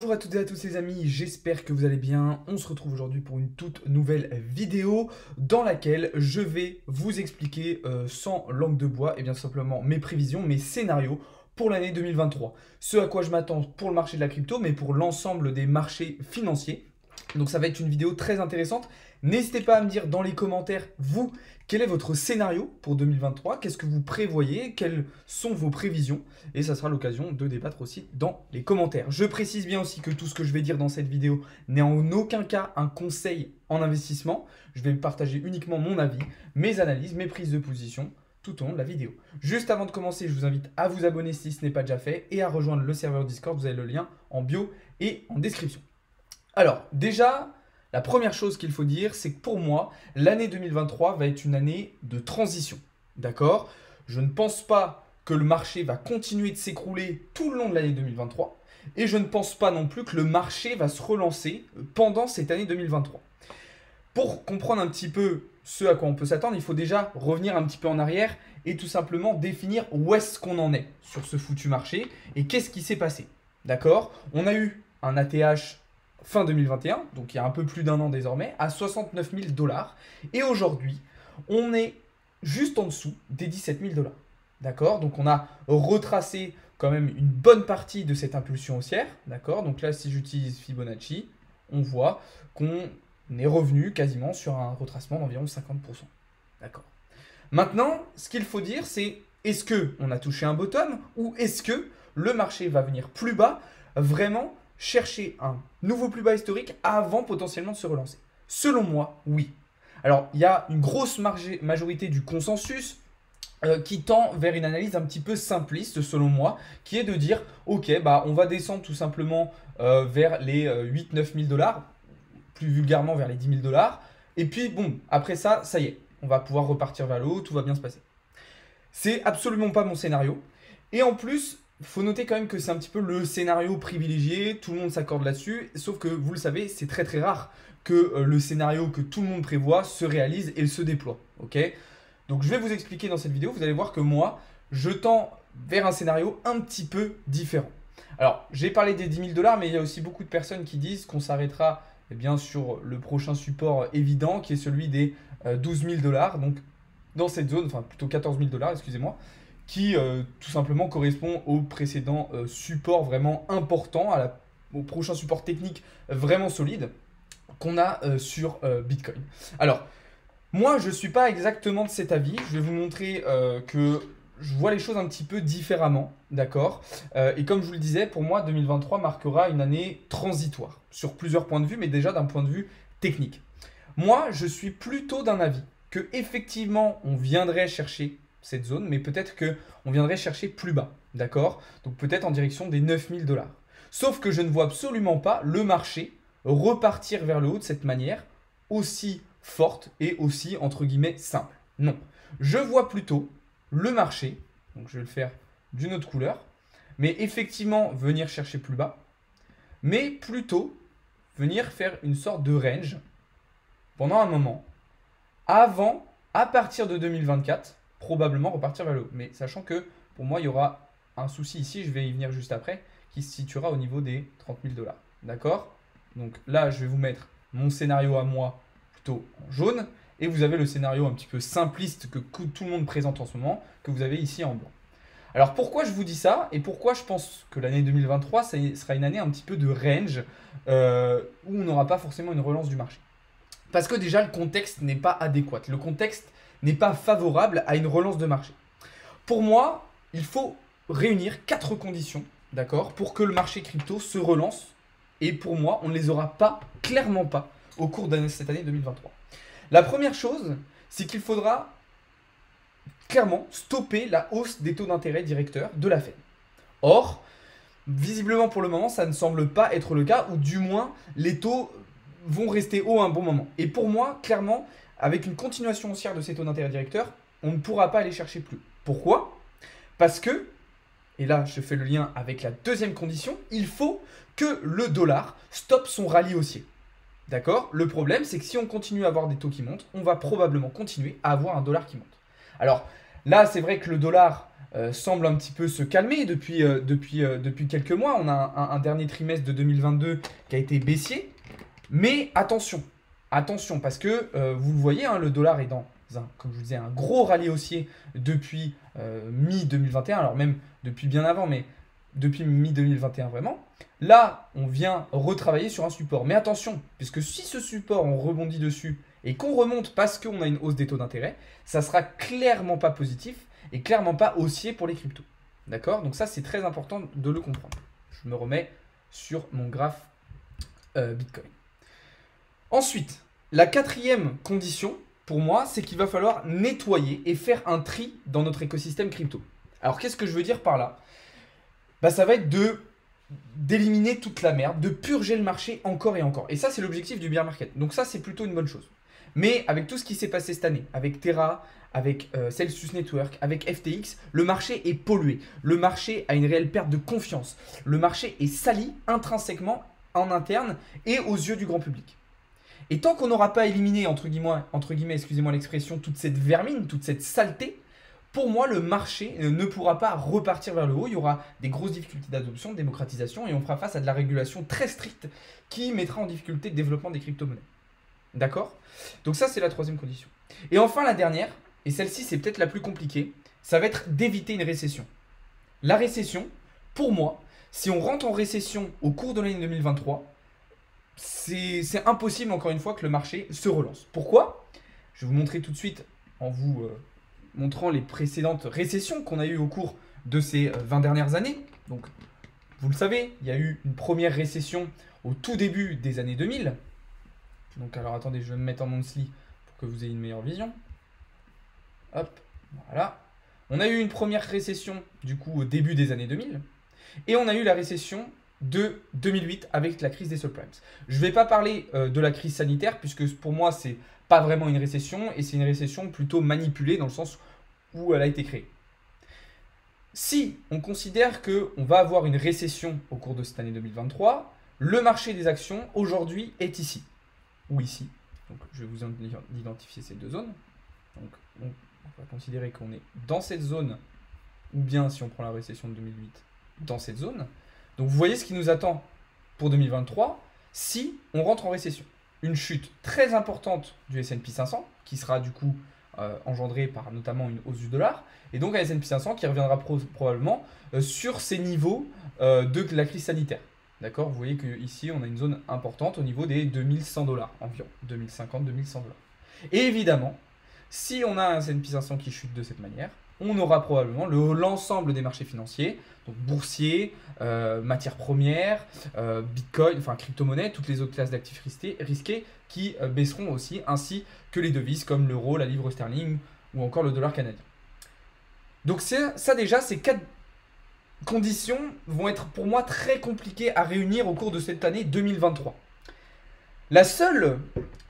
Bonjour à toutes et à tous les amis, j'espère que vous allez bien. On se retrouve aujourd'hui pour une toute nouvelle vidéo dans laquelle je vais vous expliquer sans langue de bois et bien simplement mes prévisions, mes scénarios pour l'année 2023. Ce à quoi je m'attends pour le marché de la crypto, mais pour l'ensemble des marchés financiers. Donc ça va être une vidéo très intéressante. N'hésitez pas à me dire dans les commentaires, vous, quel est votre scénario pour 2023? Qu'est-ce que vous prévoyez? Quelles sont vos prévisions? Et ça sera l'occasion de débattre aussi dans les commentaires. Je précise bien aussi que tout ce que je vais dire dans cette vidéo n'est en aucun cas un conseil en investissement. Je vais partager uniquement mon avis, mes analyses, mes prises de position tout au long de la vidéo. Juste avant de commencer, je vous invite à vous abonner si ce n'est pas déjà fait et à rejoindre le serveur Discord. Vous avez le lien en bio et en description. Alors, déjà, la première chose qu'il faut dire, c'est que pour moi, l'année 2023 va être une année de transition. D'accord? Je ne pense pas que le marché va continuer de s'écrouler tout le long de l'année 2023. Et je ne pense pas non plus que le marché va se relancer pendant cette année 2023. Pour comprendre un petit peu ce à quoi on peut s'attendre, il faut déjà revenir un petit peu en arrière et tout simplement définir où est-ce qu'on en est sur ce foutu marché et qu'est-ce qui s'est passé. D'accord? On a eu un ATH fin 2021, donc il y a un peu plus d'un an désormais, à 69 000 $. Et aujourd'hui, on est juste en dessous des 17 000 $. D'accord? Donc on a retracé quand même une bonne partie de cette impulsion haussière. D'accord? Donc là, si j'utilise Fibonacci, on voit qu'on est revenu quasiment sur un retracement d'environ 50%. D'accord? Maintenant, ce qu'il faut dire, c'est est-ce qu'on a touché un bottom ou est-ce que le marché va venir plus bas, vraiment chercher un nouveau plus bas historique avant potentiellement de se relancer? Selon moi, oui. Alors, il y a une grosse majorité du consensus qui tend vers une analyse un petit peu simpliste, selon moi, qui est de dire, ok, bah, on va descendre tout simplement vers les 8-9 000 $, plus vulgairement vers les 10 000 $, et puis bon, après ça, ça y est, on va pouvoir repartir vers le haut, tout va bien se passer. C'est absolument pas mon scénario. Et en plus, il faut noter quand même que c'est un petit peu le scénario privilégié, tout le monde s'accorde là-dessus, sauf que vous le savez, c'est très très rare que le scénario que tout le monde prévoit se réalise et se déploie. Ok? Donc je vais vous expliquer dans cette vidéo, vous allez voir que moi, je tends vers un scénario un petit peu différent. Alors, j'ai parlé des 10 000 $, mais il y a aussi beaucoup de personnes qui disent qu'on s'arrêtera sur le prochain support évident, qui est celui des 12 000 $. Donc, dans cette zone, enfin plutôt 14 000 $, excusez-moi, qui tout simplement correspond au précédent support vraiment important, au prochain support technique vraiment solide qu'on a sur Bitcoin. Alors, moi, je ne suis pas exactement de cet avis. Je vais vous montrer que je vois les choses un petit peu différemment, d'accord? Et comme je vous le disais, pour moi, 2023 marquera une année transitoire, sur plusieurs points de vue, mais déjà d'un point de vue technique. Moi, je suis plutôt d'un avis que effectivement, on viendrait chercher cette zone, mais peut-être qu'on viendrait chercher plus bas, d'accord? Donc peut-être en direction des 9 000 $. Sauf que je ne vois absolument pas le marché repartir vers le haut de cette manière, aussi forte et aussi, entre guillemets, simple. Non. Je vois plutôt le marché, donc je vais le faire d'une autre couleur, mais effectivement venir chercher plus bas, mais plutôt venir faire une sorte de range pendant un moment, avant, à partir de 2024, probablement repartir vers le haut. Mais sachant que pour moi, il y aura un souci ici, je vais y venir juste après, qui se situera au niveau des 30 000 $. D'accord? Donc là, je vais vous mettre mon scénario à moi plutôt en jaune, et vous avez le scénario un petit peu simpliste que tout le monde présente en ce moment, que vous avez ici en blanc. Alors pourquoi je vous dis ça, et pourquoi je pense que l'année 2023 ça sera une année un petit peu de range, où on n'aura pas forcément une relance du marché? Parce que déjà le contexte n'est pas adéquat, le contexte n'est pas favorable à une relance de marché. Pour moi, il faut réunir 4 conditions, d'accord, pour que le marché crypto se relance. Et pour moi, on ne les aura pas, clairement pas, au cours de cette année 2023. La première chose, c'est qu'il faudra clairement stopper la hausse des taux d'intérêt directeurs de la Fed. Or, visiblement pour le moment, ça ne semble pas être le cas, ou du moins, les taux vont rester hauts un bon moment. Et pour moi, clairement, avec une continuation haussière de ces taux d'intérêt directeurs, on ne pourra pas aller chercher plus. Pourquoi? Parce que, et là je fais le lien avec la deuxième condition, il faut que le dollar stoppe son rallye haussier. D'accord? Le problème, c'est que si on continue à avoir des taux qui montent, on va probablement continuer à avoir un dollar qui monte. Alors là, c'est vrai que le dollar semble un petit peu se calmer depuis quelques mois. On a un dernier trimestre de 2022 qui a été baissier. Mais attention, attention, parce que vous le voyez, hein, le dollar est dans, comme je vous disais, un gros rallye haussier depuis mi-2021, alors même depuis bien avant, mais depuis mi-2021 vraiment. Là, on vient retravailler sur un support. Mais attention, puisque si ce support, on rebondit dessus et qu'on remonte parce qu'on a une hausse des taux d'intérêt, ça sera clairement pas positif et clairement pas haussier pour les cryptos. D'accord? Donc ça, c'est très important de le comprendre. Je me remets sur mon graphe Bitcoin. Ensuite, la quatrième condition, pour moi, c'est qu'il va falloir nettoyer et faire un tri dans notre écosystème crypto. Alors, qu'est-ce que je veux dire par là? Bah, ça va être d'éliminer toute la merde, de purger le marché encore et encore. Et ça, c'est l'objectif du bear market. Donc ça, c'est plutôt une bonne chose. Mais avec tout ce qui s'est passé cette année, avec Terra, avec Celsius Network, avec FTX, le marché est pollué. Le marché a une réelle perte de confiance. Le marché est sali intrinsèquement en interne et aux yeux du grand public. Et tant qu'on n'aura pas éliminé, entre guillemets, excusez-moi l'expression, toute cette vermine, toute cette saleté, pour moi, le marché ne pourra pas repartir vers le haut. Il y aura des grosses difficultés d'adoption, de démocratisation, et on fera face à de la régulation très stricte qui mettra en difficulté le développement des crypto-monnaies. D'accord? Donc ça, c'est la troisième condition. Et enfin, la dernière, et celle-ci, c'est peut-être la plus compliquée, ça va être d'éviter une récession. La récession, pour moi, si on rentre en récession au cours de l'année 2023, c'est impossible, encore une fois, que le marché se relance. Pourquoi? Je vais vous montrer tout de suite, en vous montrant les précédentes récessions qu'on a eues au cours de ces 20 dernières années. Donc, vous le savez, il y a eu une première récession au tout début des années 2000. Donc, alors, attendez, je vais me mettre en monthly pour que vous ayez une meilleure vision. Hop, voilà. On a eu une première récession, du coup, au début des années 2000. Et on a eu la récession de 2008 avec la crise des subprimes. Je ne vais pas parler de la crise sanitaire puisque pour moi c'est pas vraiment une récession et c'est une récession plutôt manipulée dans le sens où elle a été créée. Si on considère qu'on va avoir une récession au cours de cette année 2023, le marché des actions aujourd'hui est ici ou ici. Donc je vais vous identifier ces deux zones. Donc on va considérer qu'on est dans cette zone ou bien si on prend la récession de 2008 dans cette zone. Donc vous voyez ce qui nous attend pour 2023 si on rentre en récession. Une chute très importante du S&P 500 qui sera du coup engendrée par notamment une hausse du dollar. Et donc un S&P 500 qui reviendra probablement sur ces niveaux de la crise sanitaire. D'accord? Vous voyez qu'ici on a une zone importante au niveau des 2100 $, environ 2050, 2100 $. Et évidemment, si on a un S&P 500 qui chute de cette manière, on aura probablement l'ensemble des marchés financiers, donc boursiers, matières premières, Bitcoin, enfin crypto-monnaies, toutes les autres classes d'actifs risqués qui baisseront aussi, ainsi que les devises comme l'euro, la livre sterling ou encore le dollar canadien. Donc ça déjà, ces 4 conditions vont être pour moi très compliquées à réunir au cours de cette année 2023. La seule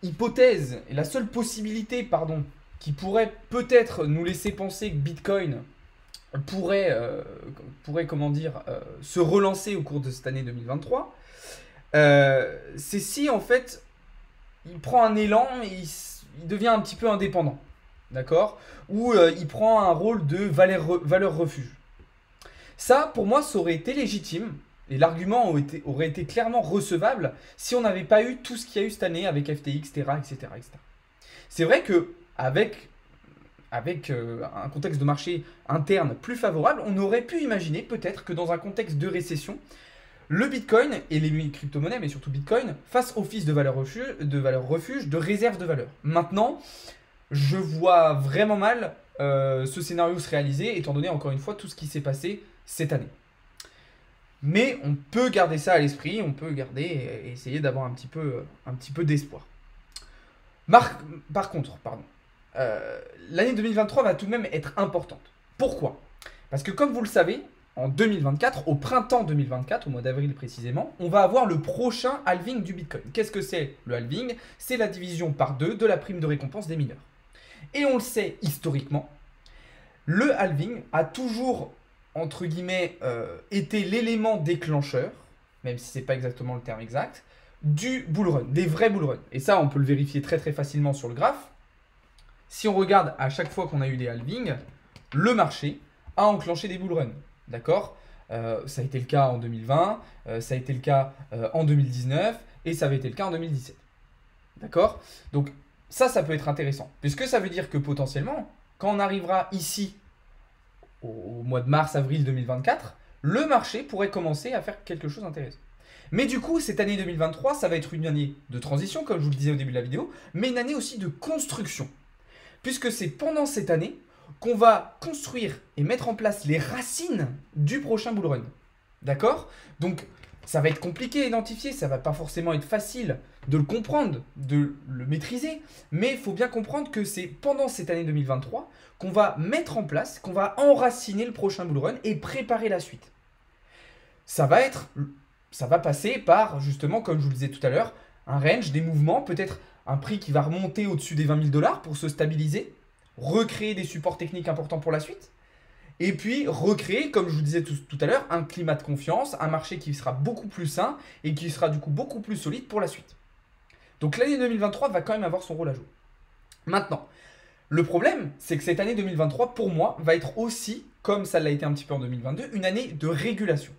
hypothèse et la seule possibilité, pardon, qui pourrait peut-être nous laisser penser que Bitcoin pourrait comment dire, se relancer au cours de cette année 2023, c'est si en fait il prend un élan et il devient un petit peu indépendant, d'accord? Ou il prend un rôle de valeur refuge. Ça, pour moi, ça aurait été légitime et l'argument aurait été clairement recevable si on n'avait pas eu tout ce qu'il y a eu cette année avec FTX, Terra, etc. etc. C'est vrai que avec un contexte de marché interne plus favorable, on aurait pu imaginer peut-être que dans un contexte de récession, le Bitcoin et les crypto-monnaies, mais surtout Bitcoin, fassent office de valeur refuge, de réserve de valeur. Maintenant, je vois vraiment mal ce scénario se réaliser, étant donné encore une fois tout ce qui s'est passé cette année. Mais on peut garder ça à l'esprit, on peut garder et essayer d'avoir un petit peu d'espoir. Par contre, l'année 2023 va tout de même être importante. Pourquoi? Parce que comme vous le savez, en 2024, au printemps 2024, au mois d'avril précisément, on va avoir le prochain halving du Bitcoin. Qu'est-ce que c'est le halving? C'est la division par 2 de la prime de récompense des mineurs. Et on le sait historiquement, le halving a toujours, entre guillemets, été l'élément déclencheur, même si ce n'est pas exactement le terme exact, du bull run, des vrais bull run. Et ça, on peut le vérifier très très facilement sur le graphe. Si on regarde à chaque fois qu'on a eu des halvings, le marché à enclencher des bull runs. D'accord? Ça a été le cas en 2020, ça a été le cas en 2019 et ça avait été le cas en 2017. D'accord? Donc ça peut être intéressant. Puisque ça veut dire que potentiellement, quand on arrivera ici, au mois de mars, avril 2024, le marché pourrait commencer à faire quelque chose d'intéressant. Mais du coup, cette année 2023, ça va être une année de transition, comme je vous le disais au début de la vidéo, mais une année aussi de construction. Puisque c'est pendant cette année qu'on va construire et mettre en place les racines du prochain bull run. D'accord? Donc, ça va être compliqué à identifier, ça va pas forcément être facile de le comprendre, de le maîtriser, mais il faut bien comprendre que c'est pendant cette année 2023 qu'on va mettre en place, qu'on va enraciner le prochain bull run et préparer la suite. Ça va passer par, justement, comme je vous le disais tout à l'heure, un range, des mouvements, peut-être un prix qui va remonter au-dessus des 20 000 $ pour se stabiliser, recréer des supports techniques importants pour la suite, et puis recréer, comme je vous disais tout à l'heure, un climat de confiance, un marché qui sera beaucoup plus sain et qui sera du coup beaucoup plus solide pour la suite. Donc l'année 2023 va quand même avoir son rôle à jouer. Maintenant, le problème, c'est que cette année 2023, pour moi, va être aussi, comme ça l'a été un petit peu en 2022, une année de régulation.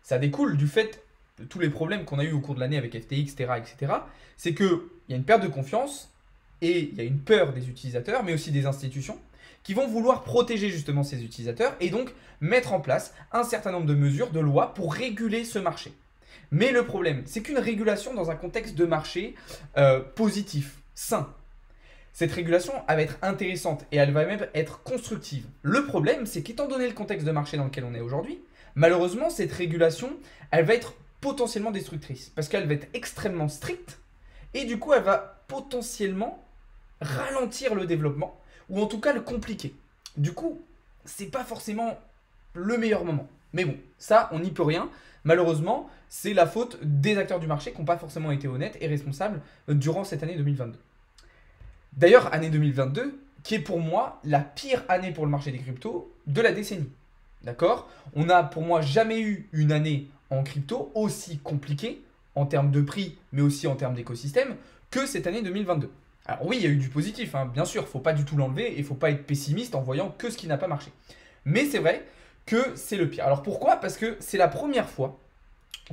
Ça découle du fait de tous les problèmes qu'on a eu au cours de l'année avec FTX, etc. C'est qu'il y a une perte de confiance et il y a une peur des utilisateurs, mais aussi des institutions, qui vont vouloir protéger justement ces utilisateurs et donc mettre en place un certain nombre de mesures, de lois pour réguler ce marché. Mais le problème, c'est qu'une régulation dans un contexte de marché positif, sain, cette régulation, elle va être intéressante et elle va même être constructive. Le problème, c'est qu'étant donné le contexte de marché dans lequel on est aujourd'hui, malheureusement, cette régulation, elle va être potentiellement destructrice parce qu'elle va être extrêmement stricte et du coup, elle va potentiellement ralentir le développement ou en tout cas le compliquer. Du coup, c'est pas forcément le meilleur moment. Mais bon, ça, on n'y peut rien. Malheureusement, c'est la faute des acteurs du marché qui n'ont pas forcément été honnêtes et responsables durant cette année 2022. D'ailleurs, année 2022, qui est pour moi la pire année pour le marché des cryptos de la décennie. D'accord? On n'a pour moi jamais eu une année en crypto aussi compliquée en termes de prix, mais aussi en termes d'écosystème, que cette année 2022. Alors oui, il y a eu du positif, hein, bien sûr, il ne faut pas du tout l'enlever et il ne faut pas être pessimiste en voyant que ce qui n'a pas marché. Mais c'est vrai que c'est le pire. Alors pourquoi? Parce que c'est la première fois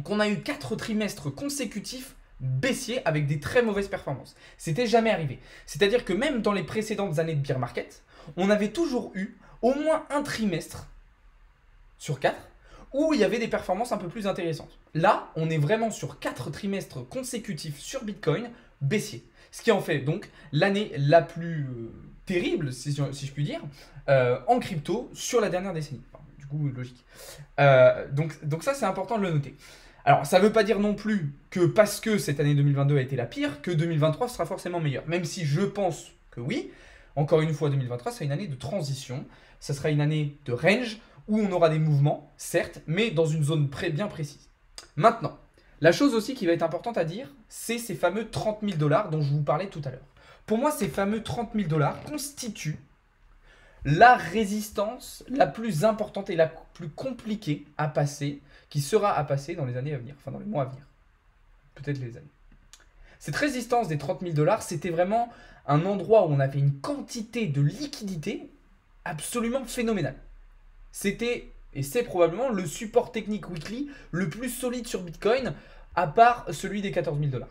qu'on a eu 4 trimestres consécutifs baissiers avec des très mauvaises performances. C'était jamais arrivé. C'est-à-dire que même dans les précédentes années de bear market, on avait toujours eu au moins un trimestre sur 4 où il y avait des performances un peu plus intéressantes. Là, on est vraiment sur 4 trimestres consécutifs sur Bitcoin baissiers. Ce qui en fait donc l'année la plus terrible, si je puis dire, en crypto sur la dernière décennie. Enfin, du coup, logique. Donc ça, c'est important de le noter. Alors, ça ne veut pas dire non plus que parce que cette année 2022 a été la pire, que 2023 sera forcément meilleure. Même si je pense que oui, encore une fois, 2023, c'est une année de transition. Ça sera une année de range où on aura des mouvements, certes, mais dans une zone bien précise. Maintenant, la chose aussi qui va être importante à dire, c'est ces fameux 30 000 $ dont je vous parlais tout à l'heure. Pour moi, ces fameux 30 000 $ constituent la résistance la plus importante et la plus compliquée à passer, qui sera à passer dans les années à venir, enfin dans les mois à venir, peut-être les années. Cette résistance des 30 000 $, c'était vraiment un endroit où on avait une quantité de liquidité absolument phénoménale. C'était, et c'est probablement, le support technique weekly le plus solide sur Bitcoin, à part celui des 14 000 $.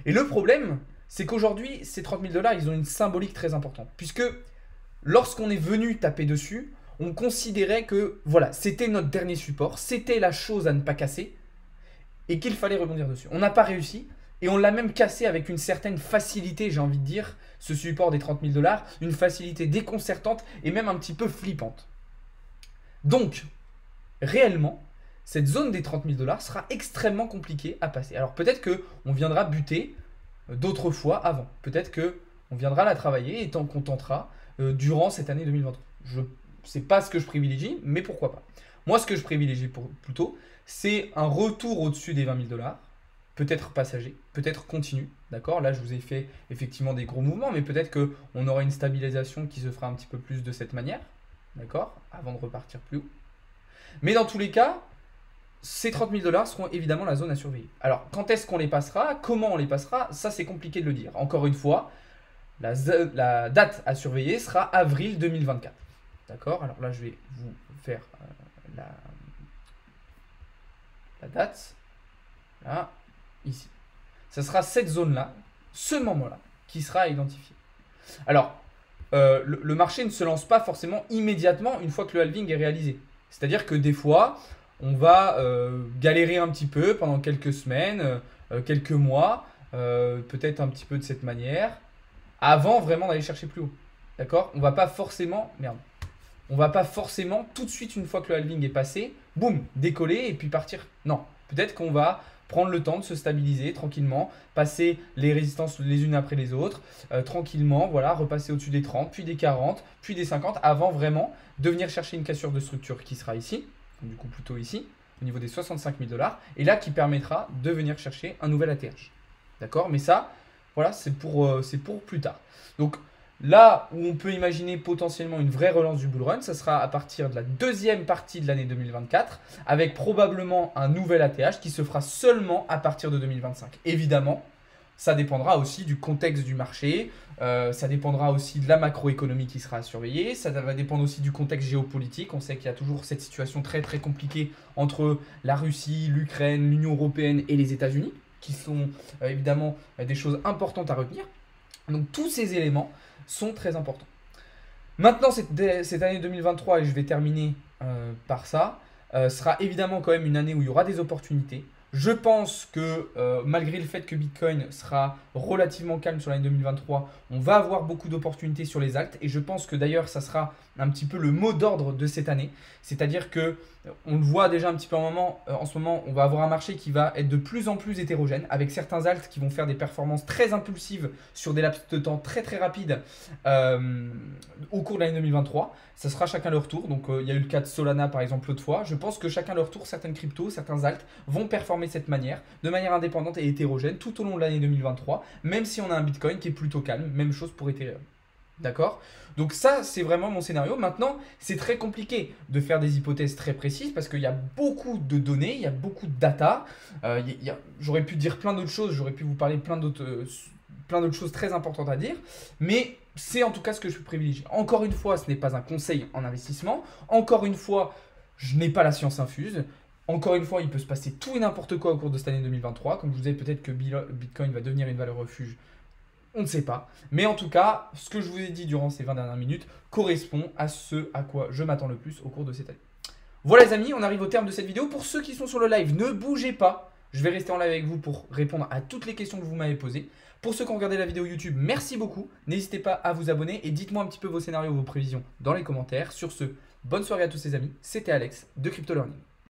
Et le problème, c'est qu'aujourd'hui, ces 30 000 $, ils ont une symbolique très importante, puisque lorsqu'on est venu taper dessus, on considérait que voilà, c'était notre dernier support, c'était la chose à ne pas casser et qu'il fallait rebondir dessus. On n'a pas réussi et on l'a même cassé avec une certaine facilité, j'ai envie de dire, ce support des 30 000 $, une facilité déconcertante et même un petit peu flippante. Donc, réellement, cette zone des 30 000 $ sera extrêmement compliquée à passer. Alors peut-être qu'on viendra buter d'autres fois avant. Peut-être qu'on viendra la travailler et tant qu'on tentera durant cette année 2023. C'est pas ce que je privilégie, mais pourquoi pas. Moi, ce que je privilégie plutôt, c'est un retour au-dessus des 20 000 $, peut-être passager, peut-être continu, d'accord? Là, je vous ai fait effectivement des gros mouvements, mais peut-être qu'on aura une stabilisation qui se fera un petit peu plus de cette manière, d'accord? Avant de repartir plus haut. Mais dans tous les cas, ces 30 000 $ seront évidemment la zone à surveiller. Alors, quand est-ce qu'on les passera? Comment on les passera? Ça, c'est compliqué de le dire. Encore une fois, la date à surveiller sera avril 2024. D'accord? Alors là, je vais vous faire la date. Là, ici. Ça sera cette zone-là, ce moment-là, qui sera identifié. Alors, le marché ne se lance pas forcément immédiatement une fois que le halving est réalisé. C'est-à-dire que des fois, on va galérer un petit peu pendant quelques semaines, quelques mois, peut-être un petit peu de cette manière, avant vraiment d'aller chercher plus haut. D'accord? On va pas forcément... Merde. On va pas forcément tout de suite, une fois que le halving est passé, boum, décoller et puis partir. Non. Peut-être qu'on va prendre le temps de se stabiliser tranquillement, passer les résistances les unes après les autres, tranquillement, voilà, repasser au-dessus des 30, puis des 40, puis des 50, avant vraiment de venir chercher une cassure de structure qui sera ici, du coup plutôt ici, au niveau des 65 000 $, et là qui permettra de venir chercher un nouvel ATH. D'accord? Mais ça, voilà, c'est pour plus tard. Donc, là où on peut imaginer potentiellement une vraie relance du bull run, ça sera à partir de la deuxième partie de l'année 2024, avec probablement un nouvel ATH qui se fera seulement à partir de 2025. Évidemment, ça dépendra aussi du contexte du marché, ça dépendra aussi de la macroéconomie qui sera à surveiller, ça va dépendre aussi du contexte géopolitique. On sait qu'il y a toujours cette situation très très compliquée entre la Russie, l'Ukraine, l'Union européenne et les États-Unis, qui sont évidemment des choses importantes à retenir. Donc tous ces éléments sont très importants. Maintenant, cette année 2023, et je vais terminer par ça, sera évidemment quand même une année où il y aura des opportunités. Je pense que malgré le fait que Bitcoin sera relativement calme sur l'année 2023, on va avoir beaucoup d'opportunités sur les actes. Et je pense que d'ailleurs, ça sera un petit peu le mot d'ordre de cette année. C'est-à-dire que on le voit déjà un petit peu en ce moment, on va avoir un marché qui va être de plus en plus hétérogène, avec certains alts qui vont faire des performances très impulsives sur des laps de temps très très rapides au cours de l'année 2023. Ça sera chacun leur tour. Donc il y a eu le cas de Solana par exemple l'autre fois. Je pense que chacun leur tour, certaines cryptos, certains alts vont performer de manière indépendante et hétérogène tout au long de l'année 2023, même si on a un Bitcoin qui est plutôt calme. Même chose pour Ethereum. D'accord? Donc ça, c'est vraiment mon scénario. Maintenant, c'est très compliqué de faire des hypothèses très précises parce qu'il y a beaucoup de données, il y a beaucoup de data. J'aurais pu dire plein d'autres choses, j'aurais pu vous parler plein d'autres choses très importantes à dire, mais c'est en tout cas ce que je privilégie. Encore une fois, ce n'est pas un conseil en investissement. Encore une fois, je n'ai pas la science infuse. Encore une fois, il peut se passer tout et n'importe quoi au cours de cette année 2023. Comme je vous disais, peut-être que Bitcoin va devenir une valeur refuge. On ne sait pas. Mais en tout cas, ce que je vous ai dit durant ces 20 dernières minutes correspond à ce à quoi je m'attends le plus au cours de cette année. Voilà les amis, on arrive au terme de cette vidéo. Pour ceux qui sont sur le live, ne bougez pas. Je vais rester en live avec vous pour répondre à toutes les questions que vous m'avez posées. Pour ceux qui ont regardé la vidéo YouTube, merci beaucoup. N'hésitez pas à vous abonner et dites-moi un petit peu vos scénarios, vos prévisions dans les commentaires. Sur ce, bonne soirée à tous les amis. C'était Alex de Crypto Learning.